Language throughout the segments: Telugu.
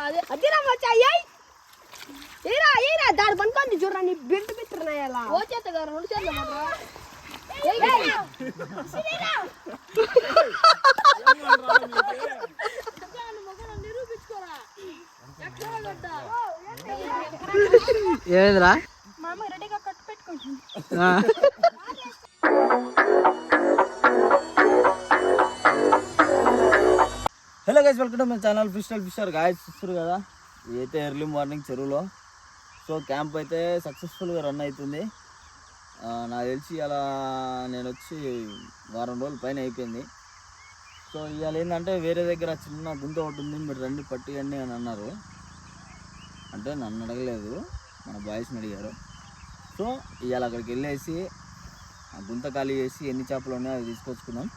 అదిరా మచ్చా ఏరా ఏరా దాడి పనుకొని చూడరా నీ బిడ్డ బిత్తున్నాయి అలా ఓ చేత గారు రెండు చేతులు మాత్రం ఏమైందిరా మా అమ్మ రెడీగా కట్టు పెట్టుకుంటుంది. Hello guys, welcome to my channel fisher guys. చూస్తారు కదా, ఇదైతే ఎర్లీ మార్నింగ్ చెరువులో. సో క్యాంప్ అయితే సక్సెస్ఫుల్గా రన్ అవుతుంది. నాకు తెలిసి అలా నేను వచ్చి వారం రోజుల పైన అయిపోయింది. సో ఇవాళ ఏంటంటే వేరే దగ్గర చిన్న గుంత ఒకటి ఉంది, మీరు రండి పట్టియండి అని అన్నారు. అంటే నన్ను అడగలేదు, మన బాయ్స్ని అడిగారు. సో ఇవాళ అక్కడికి వెళ్ళేసి ఆ గుంత ఖాళీ చేసి ఎన్ని చేపలు ఉన్నాయో అవి తీసుకొచ్చుకున్నాం.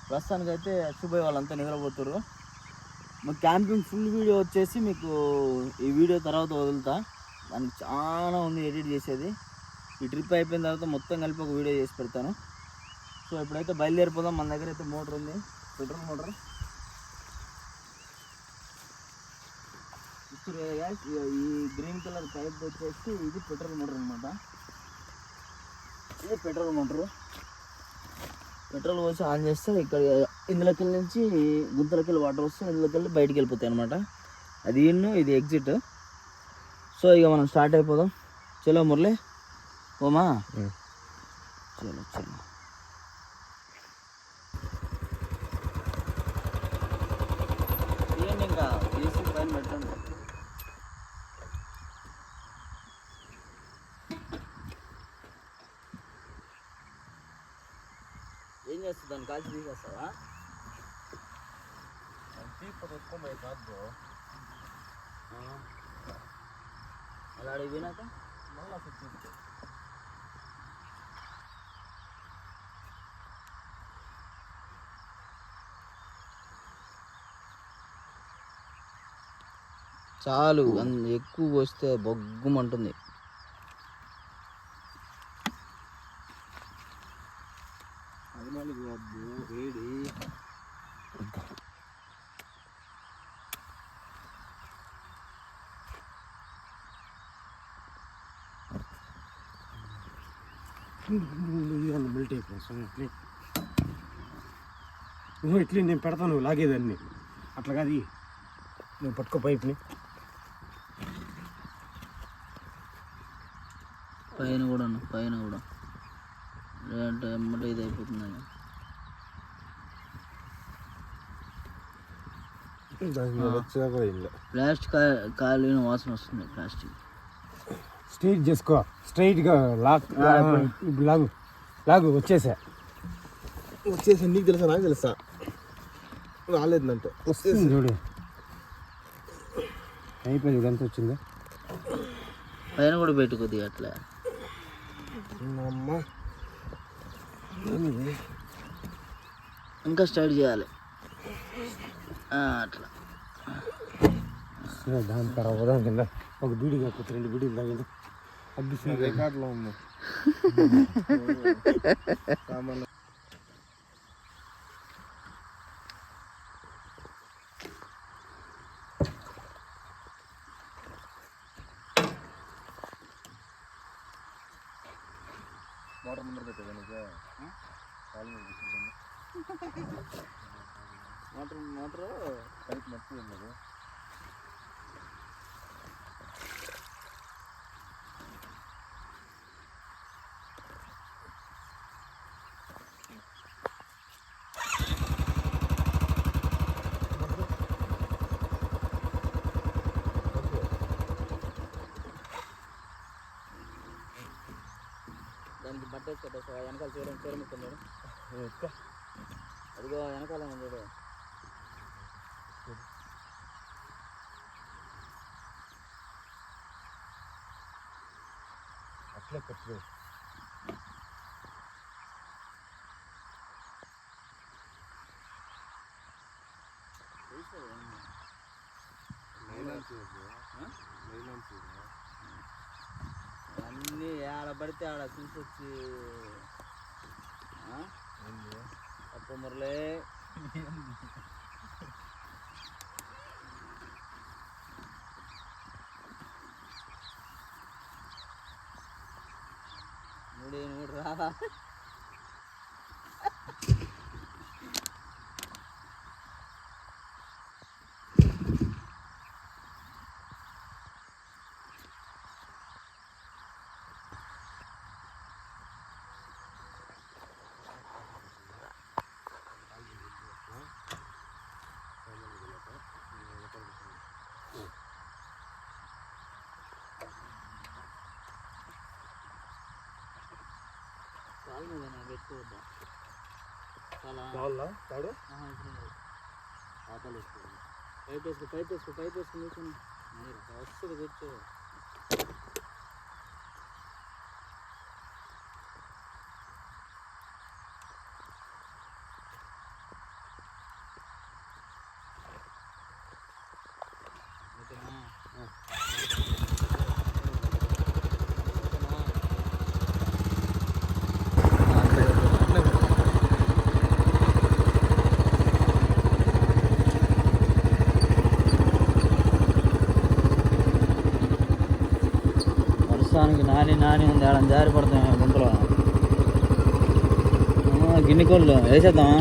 ప్రస్తుతానికైతే అచ్చుపోయి వాళ్ళంతా నిద్రపోతారు. మా క్యాంపింగ్ ఫుల్ వీడియో వచ్చేసి మీకు ఈ వీడియో తర్వాత వదులుతా. దానికి చాలా ఉంది ఎడిట్ చేసేది. ఈ ట్రిప్ అయిపోయిన తర్వాత మొత్తం కలిపి ఒక వీడియో చేసి పెడతాను. సో ఇప్పుడైతే బయలుదేరిపోదాం. మన దగ్గర అయితే మోటార్ ఉంది, పెట్రోల్ మోటార్. ఈ గ్రీన్ కలర్ పైప్ వచ్చేసి ఇది పెట్రోల్ మోటార్ అనమాట. ఇది పెట్రోల్ మోటారు. పెట్రోల్ పోసి ఆన్ చేస్తే ఇక్కడ ఇందులోకి నుంచి గుంతలకి వెళ్ళి వాటర్ వస్తే ఇందులోకి వెళ్ళి బయటికి వెళ్ళిపోతాయి అనమాట. అది ఇది ఎగ్జిట్. సో ఇక మనం స్టార్ట్ అయిపోదాం. చలో మురళి ఓమా, చలో చలో. ఏంటి ఇంకా ఏసీ పైన పెట్టండి. ఏం చేస్తుంది దాన్ని కాల్చి తీసేస్తావా? అలా అడిగినాక చాలు, ఎక్కువ పోస్తే బొగ్గుమంటుంది. వేడి మెల్ట్ అయిపోయింది. నువ్వు ఇట్లా నేను పెడతాను, నువ్వు లాగేదాన్ని అట్లా కాదు. నువ్వు పట్టుకో పైప్ని. పైన కూడా లేదంటే ఎమ్మటే ఇది అయిపోతుందని. ప్లాస్టిక్ కాలిన వాసన వస్తుంది. ప్లాస్టిక్ స్ట్రైట్ చేసుకో, స్ట్రైట్గా లాగు వచ్చేసా నీకు తెలుసా? నాకు తెలుసా? రాలేదంటే వస్తుంది చూడు. అయిపోయింది, చూడు ఎంత వచ్చిందో. పైన కూడా పెట్టుకోద్ది అట్లా. అమ్మా ఇంకా స్టార్ట్ చేయాలి అట్లా. దాని తర్వాత కింద ఒక బీడీ కాకపోతే 2 బీడీలు తాగింది. అగ్గి రికార్డులో ఉంది. మోటార్ ముందర పెట్టేదా నీకు? మోటార్ పైప్ మట్టి ఉన్నది. దానికి బట్ట వేసి కట్టేస్తావా? వెనకాల చీరముకుంది. అదిగో వెనకాల చూడు. అట్లా కట్టు. అన్నీ ఆడబడితే ఆడ చూసొచ్చి అప్పు మురళి. రాదా పెట్టుకోవద్దా చాలా తాడు ఆటలు వేసుకో పైప్ వేసుకుని కూర్చొని వస్తుంది కూర్చో నాని ఉంది ఆడ జారి పడతాం గుంతలో గిన్నె కోళ్ళు వేసేద్దామా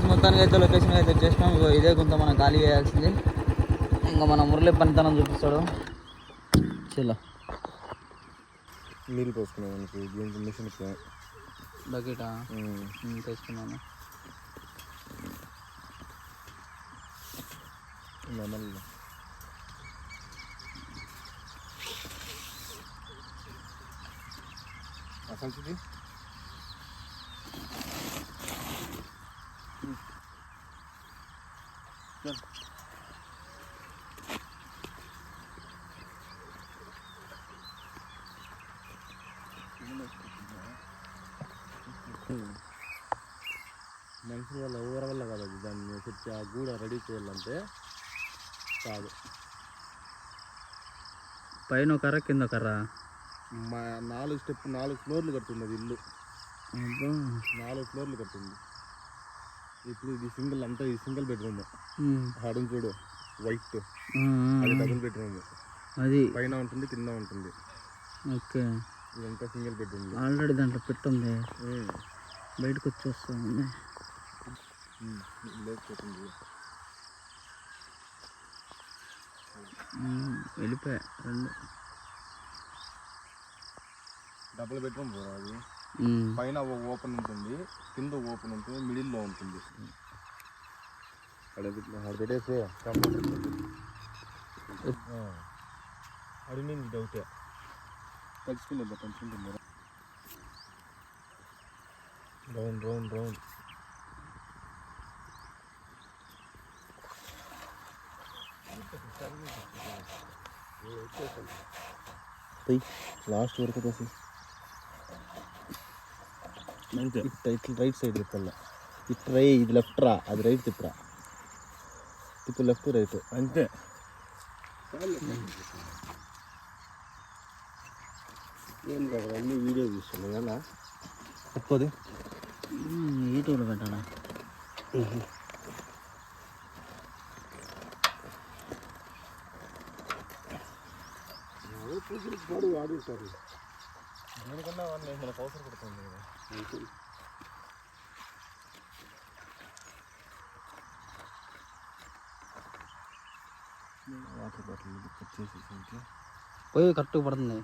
మొత్తానికి అయితే లొకేషన్ అయితే వచ్చేసినాం. ఇదే గుంత మనం ఖాళీ చేయాల్సింది. ఇంకా మన మురళి పనితనం చూపిస్తాడు. చలో నీళ్ళు పోసుకున్నాం మనకి దీనికి మిషన్ బకెటా తెచ్చుకున్నాను. అసలు మనుషుల వల్ల ఊర వల్ల కాదు అది. దాన్ని తెచ్చి ఆ గూడ రెడీ చేయాలంటే కాదు. పైన కర్ర కింద కర్ర మా 4 ఫ్లోర్లు కడుతుంది అది ఇల్లు. 4 ఫ్లోర్లు కడుతుంది. ఇప్పుడు ఇది సింగిల్ అంతా ఇది సింగిల్ బెడ్రూమ్. ఆడని చూడు వైట్ అది డబుల్ బెడ్రూమ్. అది పైన ఉంటుంది కింద ఉంటుంది. ఓకే ఇదంతా సింగిల్ బెడ్రూమ్. ఆల్రెడీ దాంట్లో పెట్టుంది బయటకు వచ్చేస్తుంది. లేకపోతుంది వెళ్ళిపోయా. 2 డబుల్ బెడ్రూమ్ అది. పైన ఓపెన్ ఉంటుంది, కింద ఓపెన్ ఉంటుంది, మిడిల్లో ఉంటుంది. అక్కడ పెట్టేసి అడిగి డౌటే కలిసిపోయింది. పంచుకుంటుంది రౌండ్ రౌండ్ రౌండ్. లాస్ట్ వరకు తోసి రైట్ సైడ్ తిప్పల్లా. ఇటు రై ఇది లెఫ్ట్ రా, అది రైట్ తిప్పరా. తిప్పు లెఫ్ట్ రైట్ అంతే. ఏం కాదు అన్నీ వీడియో తీస్తున్నాయి కదా. తప్పది యూట్యూబ్లో పెట్టాలా. వాడుంటారు దీనికన్నా మనకు అవసరం పడుతుంది కదా. వాటర్ బాటిల్ కట్ చేసేసి పోయి కరెక్ట్గా పడుతుంది.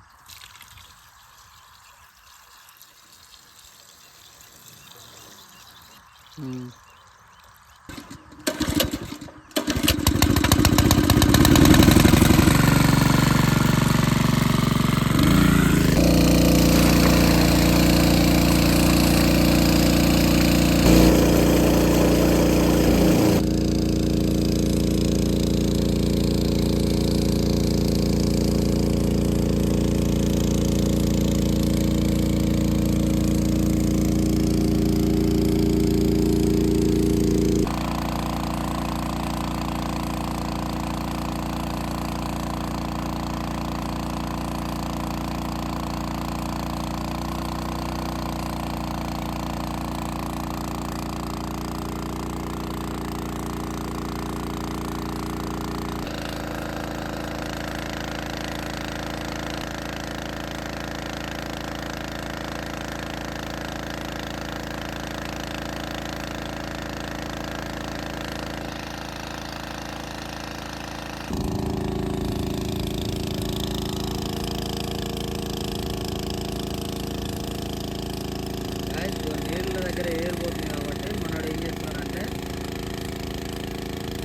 నీళ్ళ దగ్గర ఏరిపోతుంది కాబట్టి మనోడు ఏం చేస్తున్నాడంటే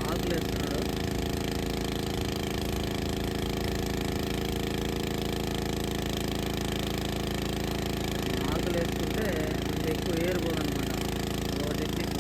ఆకులు వేస్తున్నాడు. ఆకులు వేసుకుంటే అంత ఎక్కువ ఏరిపోదు అనమాట. ఒకటి టెక్నిక్.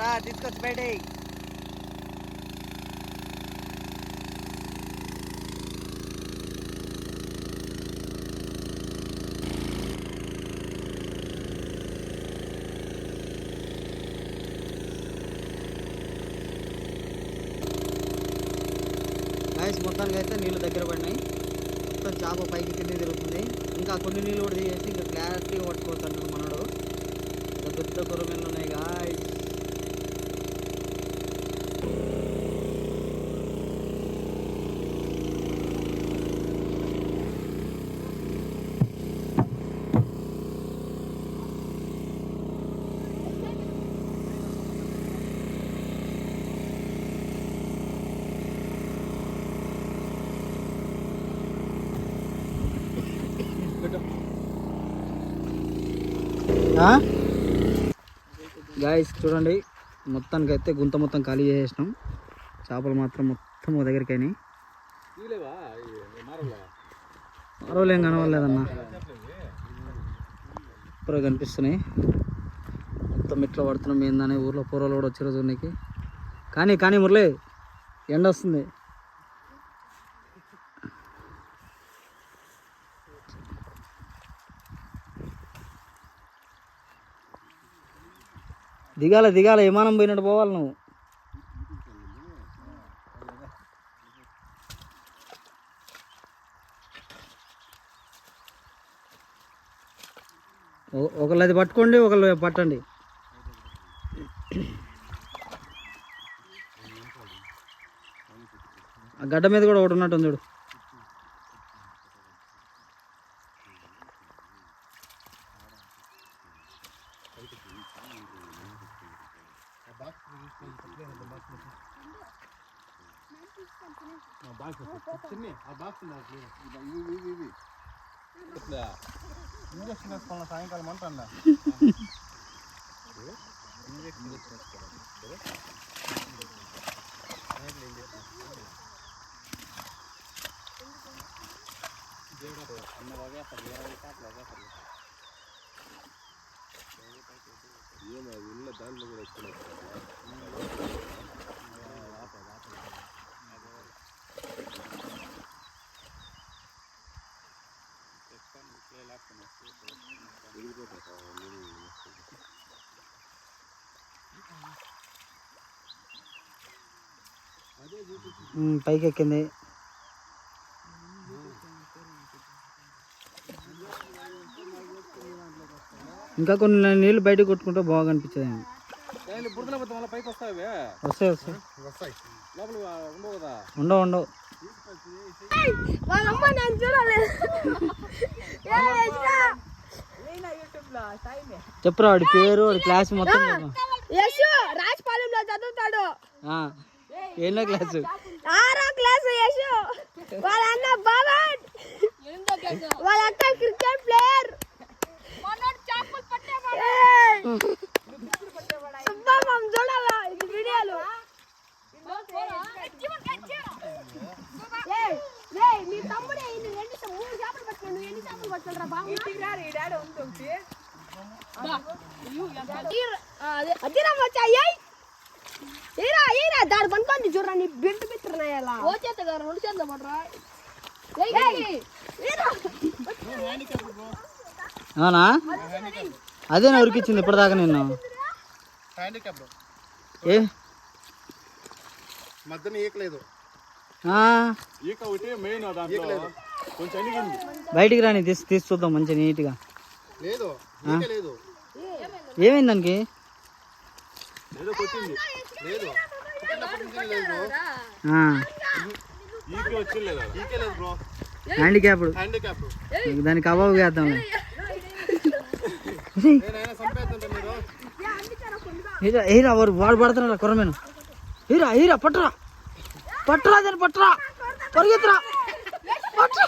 రా తీసుకొచ్చి బయట మొత్తానికి అయితే నీళ్ళు దగ్గర పడినాయి. మొత్తం చేప పైకి కింద తిరుగుతుంది. ఇంకా కొన్ని నీళ్ళు కూడా తీసేసి ఇంకా క్లారిటీగా పట్టుకోవచ్చు అంటాడు మనోడు. పెద్ద కొరమేళ్ళు ఉన్నాయి గాయ్స్. గాయస్ చూడండి, మొత్తానికి అయితే గుంత మొత్తం ఖాళీ చేసేసినాం. చేపలు మాత్రం మొత్తం ఒక దగ్గరికి అయినాయి. మరోలు ఏం కనవలేదన్నా, సూపర్గా కనిపిస్తున్నాయి. మొత్తం ఇట్లా పడుతున్నాం ఏందని ఊర్లో పూర్వలు కూడా వచ్చారు చూడడానికి. కానీ మురళి ఎండ వస్తుంది. దిగాల విమానం పోయినట్టు పోవాలి నువ్వు. ఒకళ్ళు అది పట్టుకోండి, ఒకళ్ళు పట్టండి. ఆ గడ్డ మీద కూడా ఒకటి ఉన్నట్టు చూడు. ఇంజక్షన్ వేసుకోవాలి సాయంకాలం అంటా. దాంట్లో కూడా ఎక్కువ పైకి ఎక్కింది. ఇంకా కొన్ని నీళ్ళు బయటకు కొట్టుకుంటే బాగా అనిపించదు. వస్తాయి ఉండవు. చెప్పురా వాడి పేరు, వాడి క్లాస్ మొత్తం. రాజపాలెంలో చదువుతాడు. ఎన్నో క్లాసు? 6వ క్లాసు. యశు వాళ్ళ అన్న బాబాయ్, వాళ్ళ అక్క క్రికెట్ ప్లేయర్. సుబ్బమ్మ చూడాలా ఇది వీడియోలు. నీ తమ్ముడే 3 చేపలు పట్టాడు. నువ్వు ఎన్ని చేపలు పట్టాడు? వచ్చాయి దాడు పనుకోండి చూడరా. నీ బిడ్డ బిత్తున్నాయలా ఓ చేత గారు 2 చేత పడరా. అవునా? అదే నా ఉరికిచ్చింది ఇప్పటిదాకా నిన్ను. ఏ మధ్యన ఈకలేదు. ఈక ఒకటి మెయిన్ దాంట్లో కొంచెం అడిగింది బయటికి రాని తీసి చూద్దాం మంచిగా నీట్గా. లేదు ఈక లేదు ఏమైంది దానికి? ఏదో కొట్టింది లేదు ఈకే వచ్చింది ఈకే లేదు బ్రో హ్యాండిక్యాప్డ్ హ్యాండిక్యాప్ దానికి అవాబు వేద్దాంలే. నేనైనా సంపేద్దంటే మీరు హీరా హీరా వాడు పడుతున్నా కొరమేను. హీరా హీరా పట్టరా పట్టరా దాన్ని పట్టరా పరిగెత్తరా పట్టరా.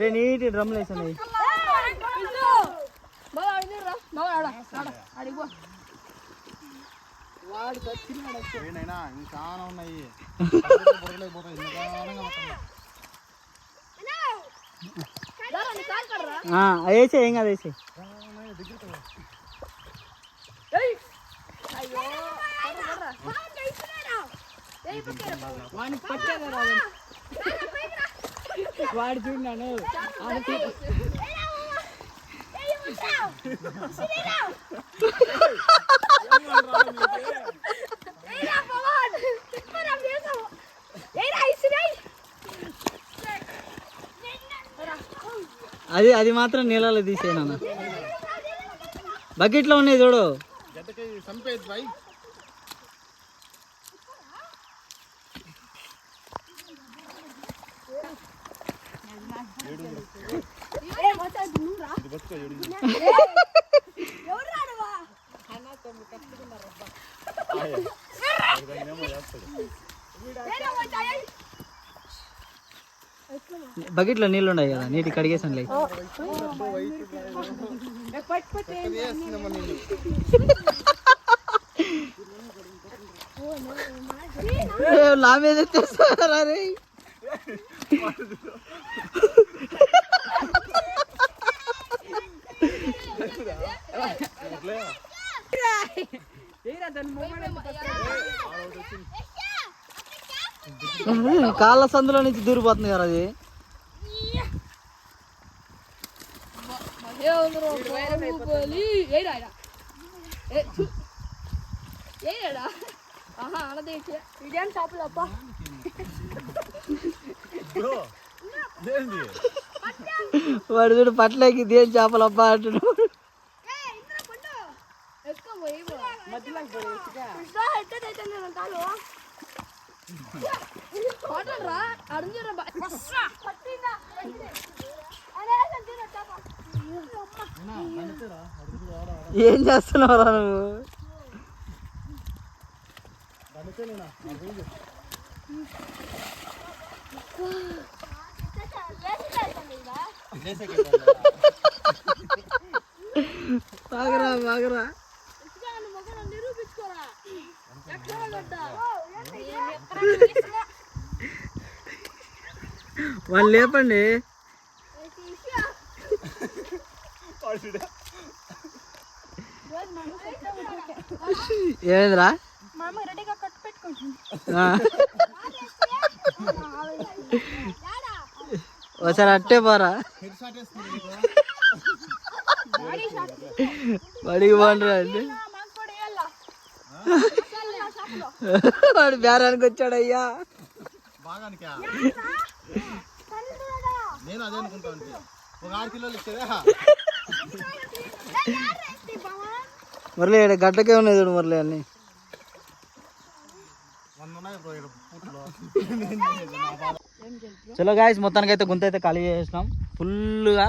రే నీట్ డ్రమ్లు వేసాను. నేనైనా ఇంకా చాలా ఉన్నాయి వేసే ఏం కాదు వేసే. వాడు చూడాను అది మాత్రం నీళ్ళలో తీసేనా. బకెట్లో ఉన్నాయి చూడు. సంపేద్ భాయ్ బకెట్లో నీళ్ళు ఉన్నాయి కదా, నీటి కడిగేసాను లే. నా మీద తెస్తారా రే. కాళ్ళ సందులో నుంచి దూరిపోతుంది కదా అది. ఇదేం చేపలప్ప వాడు చూడు పట్లకి దేని చేపలు అబ్బా అంటున్నాడు. ఏం చేస్తున్నావురా నువ్వు? బాగరా బాగరా. వాళ్ళు లేపండి. ఏమైందిరా? ఒకసారి అట్టే పోరా, బడికి పోండిరా అండి. వాడు బేరానికి వచ్చాడు అయ్యా. నేను అదే అనుకుంటాను. ఒక 6 కిలోలు ఇచ్చేదా మురళి గడ్డకే ఉన్నాయి చూడు మురళి అన్ని. చలో గాయస్, మొత్తానికి అయితే గుంత అయితే ఖాళీ చేసినాం. ఫుల్గా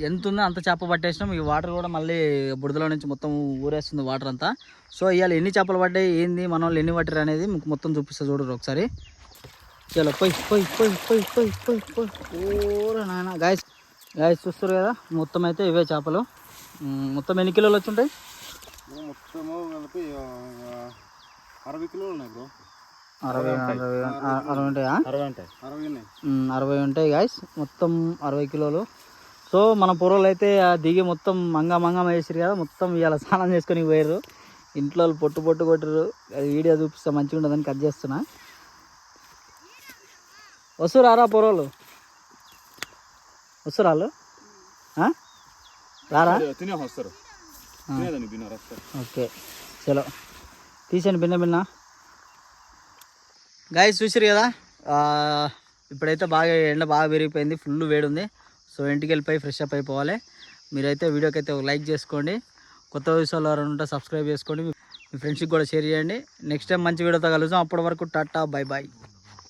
ఎంత ఉందో అంత చేప పట్టేసినాం. ఈ వాటర్ కూడా మళ్ళీ బురదలో నుంచి మొత్తం ఊరేస్తుంది వాటర్ అంతా. సో ఇవాళ ఎన్ని చేపలు పడ్డాయి, ఏంది, మన వాళ్ళు ఎన్ని పట్టారు అనేది మీకు మొత్తం చూపిస్తా చూడరు ఒకసారి. చలో పోయి పోయి పోయి పోయి పోయి పోయి పోయి ఓరా నాయన. గాయస్ చూస్తారు కదా, మొత్తం అయితే ఇవే చేపలు. మొత్తం ఎన్ని కిలోలు వచ్చి ఉంటాయి? మొత్తము కలిపి 60 కిలోలు ఉన్నాయి బ్రో. 60 ఉంటాయా? 60 ఉంటాయి గాయస్, మొత్తం 60 కిలోలు. సో మన పొరలు అయితే దిగి మొత్తం మంగం వేసారు కదా, మొత్తం ఇవాళ స్నానం చేసుకొని పోయారు. ఇంట్లో పొట్టు కొట్టరు. అది వీడియో చూపిస్తా, మంచిగా ఉంటుందని కట్ చేస్తున్నా. వస్తురారా పొరలు? వస్తురాలు రారా? ఓకే చలో తీసాను భిన్న గాయస్ చూసిరు కదా, ఇప్పుడైతే బాగా ఎండ బాగా పెరిగిపోయింది, ఫుల్ వేడి ఉంది. సో ఇంటికి వెళ్ళిపోయి ఫ్రెష్ అప్ అయిపోవాలి. మీరైతే వీడియోకి అయితే ఒక లైక్ చేసుకోండి, కొత్త విషయాలు ఎవరైనా ఉంటే సబ్స్క్రైబ్ చేసుకోండి, మీ ఫ్రెండ్స్కి కూడా షేర్ చేయండి. నెక్స్ట్ టైం మంచి వీడియోతో కలుద్దాం. అప్పటి వరకు టాటా, బై బాయ్.